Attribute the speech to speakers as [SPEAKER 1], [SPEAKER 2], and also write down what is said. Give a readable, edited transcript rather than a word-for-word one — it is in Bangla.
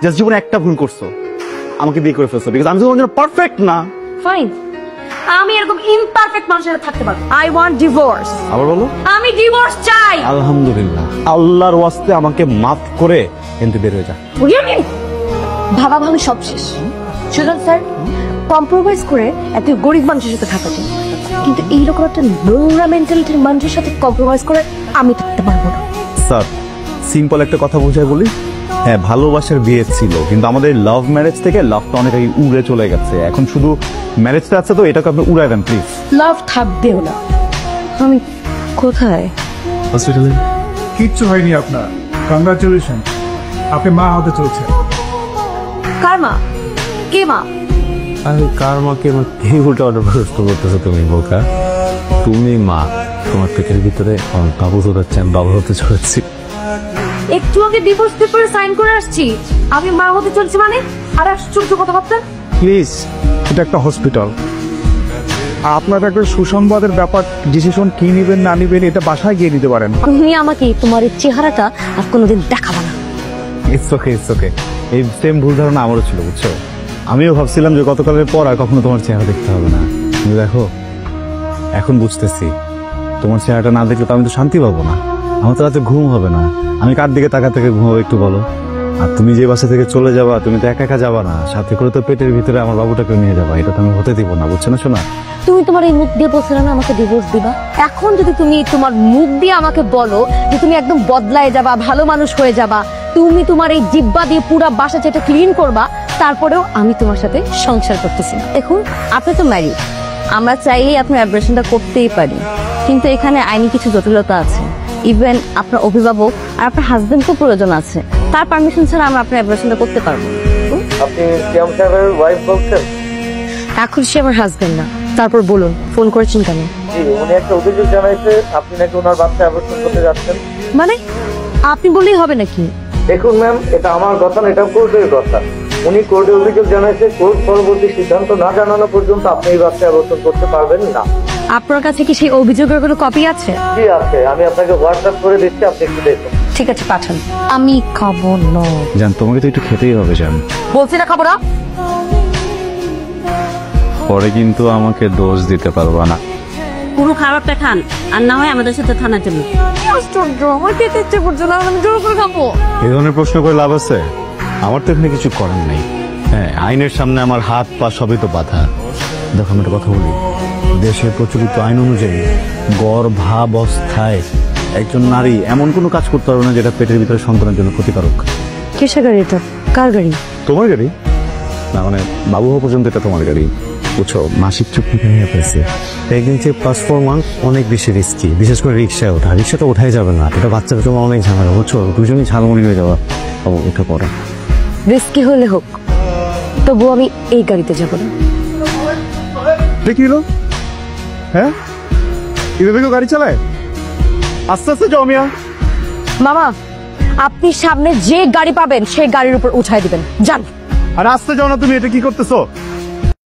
[SPEAKER 1] জাস্ট জীবনে একটা ভুল করছো, আমাকে বিয়ে করে ফেলছো, বিকজ আমি তোমার জন্য পারফেক্ট না।
[SPEAKER 2] ফাইন, আমি এরকম ইমপারফেক্ট মানুষের সাথে থাকতে পারবো। I want divorce.
[SPEAKER 1] আবার বলো।
[SPEAKER 2] আমি ডিভোর্স চাই।
[SPEAKER 1] আলহামদুলিল্লাহ, আল্লাহর ওয়াস্তে আমাকে মাফ করে কিন্তু বের হয়ে যা।
[SPEAKER 2] ভাবা ভাবি সব শেষ। সুজন স্যার, কম্প্রোমাইজ করে এত গরিব মানুষের সাথে থাকা যায়, কিন্তু এইরকম একটা নোংরা মেন্টালিটির মানুষের সাথে কম্প্রোমাইজ করে আমি থাকতে পারবো না।
[SPEAKER 1] স্যার, সিম্পল একটা কথা বুঝাই বলি, হ্যাঁ ভালোবাসার বিয়ে ছিল, কিন্তু আমাদের লাভ ম্যারেজ থেকে লাভটা অনেক আগে উড়ে চলে গেছে। এখন শুধু ম্যারেজটা আছে, তো এটাকে আপনি উড়াই দেন প্লিজ।
[SPEAKER 2] লাভ থাকবেও না। আমি কোথায়?
[SPEAKER 1] হসপিটালে।
[SPEAKER 3] কিচ্ছু হয়নি আপনার, কংগ্রাচুলেশন, আপনি মা হতে চলছেন।
[SPEAKER 2] কার মা? কে মা?
[SPEAKER 4] আরে কার মাকে এই উল্টা অর্ডার প্রশ্ন করতেছো তুমি বোকা? তুমি মা, তোমার পেটের ভিতরে বাবু হচ্ছে, আমি বাবু হতে চলেছি।
[SPEAKER 2] একটু আগে ডিভোর্স পেপারে সাইন করে আসছি, আমি মা হতে চলছি মানে? আর আশ্চর্য কথাবার্তা।
[SPEAKER 3] প্লিজ, এটা একটা হসপিটাল, আর আপনার একটা সুসংবাদের ব্যাপার, ডিসিশন কি নেবেন না নেবেন এটা বাসায় গিয়ে নিতে পারেন।
[SPEAKER 2] তুমি আমাকে তোমার এই চেহারাটা আর কোনোদিন দেখাবা না।
[SPEAKER 1] It's okay, it's okay. এই সেম ভুল ধারণা আমারও ছিল, বুঝছো? আমিও ভাবছিলাম যে গতকালের পর আর কখনো তোমার চেহারা দেখতে হবে না, কিন্তু দেখো এখন বুঝতেছি তোমার চেহারাটা না দেখলে তো আমি তো শান্তি পাবো না, আমার তো রাতে ঘুম হবে না। আমি কার দিকে তাকা থেকে ঘুমাবো একটু বলো? আর তুমি যে বাসা থেকে চলে যাবা, তুমি তো একা একা যাবা না, সাথে করে তো পেটের ভিতরে আমার বাবুটাকে নিয়ে যাবা, এটা তো আমি হতে দিব না, বুঝছো না শোনা?
[SPEAKER 2] তুমি তোমার এই মুখ দিয়ে বলছিলে না আমাকে ডিভোর্স দিবা, এখন যদি তুমি তোমার মুখ দিয়ে আমাকে বলো যে তুমি একদম বদলায় যাবা, ভালো মানুষ হয়ে যাবা, তুমি তোমার এই জিব্বা দিয়ে পুরো বাসা যেটা ক্লিন করবা, তারপরেও আমি তোমার সাথে সংসার করতেছি না। দেখুন, আপনি তো ম্যারিড, আমরা চাইলেই আপনার অ্যাব্রেশনটা করতেই পারি, কিন্তু এখানে আইনি কিছু জটিলতা আছে। ইভেন আপনার অভিভাবক আর আপনার হাজবেন্ডকেও প্রয়োজন আছে, তার পারমিশন ছাড়া আমরা আপনার অ্যাব্রেশনটা করতে পারবো।
[SPEAKER 5] আপনি সিয়াম সাহেবের ওয়াইফ বলছেন?
[SPEAKER 2] এখন সে আমার হাজবেন্ড না। তারপর বলুন, ফোন করেছেন কেন?
[SPEAKER 5] জি, উনি একটা অভিযোগ জানাইছে আপনি নাকি ওনার বাচ্চা অ্যাবর্শন করতে যাচ্ছেন।
[SPEAKER 2] মানে আপনি বললেই হবে নাকি?
[SPEAKER 5] দেখুন ম্যাম, এটা আমার কথা না, এটা কোর্টের কথা। উনি কোর্টে অভিযোগ জানাইছে, কোর্ট পরবর্তী সিদ্ধান্ত না জানানো পর্যন্ত আপনি এই বাচ্চা অ্যাবর্শন করতে পারবেন না।
[SPEAKER 2] আপনার কাছে কি সেই অভিযোগের কোনো কপি আছে?
[SPEAKER 5] জি আছে, আমি আপনাকে হোয়াটসঅ্যাপ করে দিচ্ছি, আপনি একটু দেখুন।
[SPEAKER 2] ঠিক আছে, পাঠান। আমি খাবো না।
[SPEAKER 1] জান, তোমাকে তো একটু খেতেই হবে জান।
[SPEAKER 2] বলছি না খাবো না।
[SPEAKER 1] পরে কিন্তু আমাকে দোষ দিতে পারবা না।
[SPEAKER 6] পুরো খাবারটা খান, আর না হয় আমাদের সাথে থানায় চলুন।
[SPEAKER 2] আশ্চর্য, আমার খেতে ইচ্ছে করছে না, আমি জোর করে খাবো।
[SPEAKER 1] এই ধরনের প্রশ্ন করে লাভ আছে? আমার তো এখানে কিছু করার নেই। হ্যাঁ, আইনের সামনে আমার হাত পা সবই তো বাধা। দেখো আমি একটা কথা বলি, দেশের প্রচলিত আইন অনুযায়ী গর্ভাবস্থায় একজন নারী এমন কোনো কাজ করতে পারবে না যেটা পেটের ভিতরে সন্তানের জন্য ক্ষতিকারক।
[SPEAKER 2] কিসের গাড়ি এটা? কার গাড়ি?
[SPEAKER 1] তোমার গাড়ি না, মানে বাবু হওয়া পর্যন্ত এটা তোমার গাড়ি, বুঝছো? মাসিক চুক্তি নিয়ে পেয়েছে। প্রেগনেন্সি প্লাস 4 মান্থ অনেক বেশি রিস্কি, বিশেষ করে রিক্সায় ওঠা। রিক্সা তো ওঠাই যাবে না, এটা বাচ্চাটা তোমার অনেক ঝামেলা, বুঝছো? দুজনই ঝালমুড়ি হয়ে যাওয়া। ও এটা পড়া
[SPEAKER 2] রিস্কি হলে হোক, তবু আমি এই গাড়িতে যাবো না।
[SPEAKER 3] দেখি লো, হ্যাঁ এভাবে কেউ গাড়ি চালায়? আস্তে আস্তে যাও মিয়া।
[SPEAKER 2] মামা, আপনি সামনে যে গাড়ি পাবেন সেই গাড়ির উপর উঠাই দিবেন, যান।
[SPEAKER 3] আর আস্তে যাও না, তুমি এটা কি করতেছো?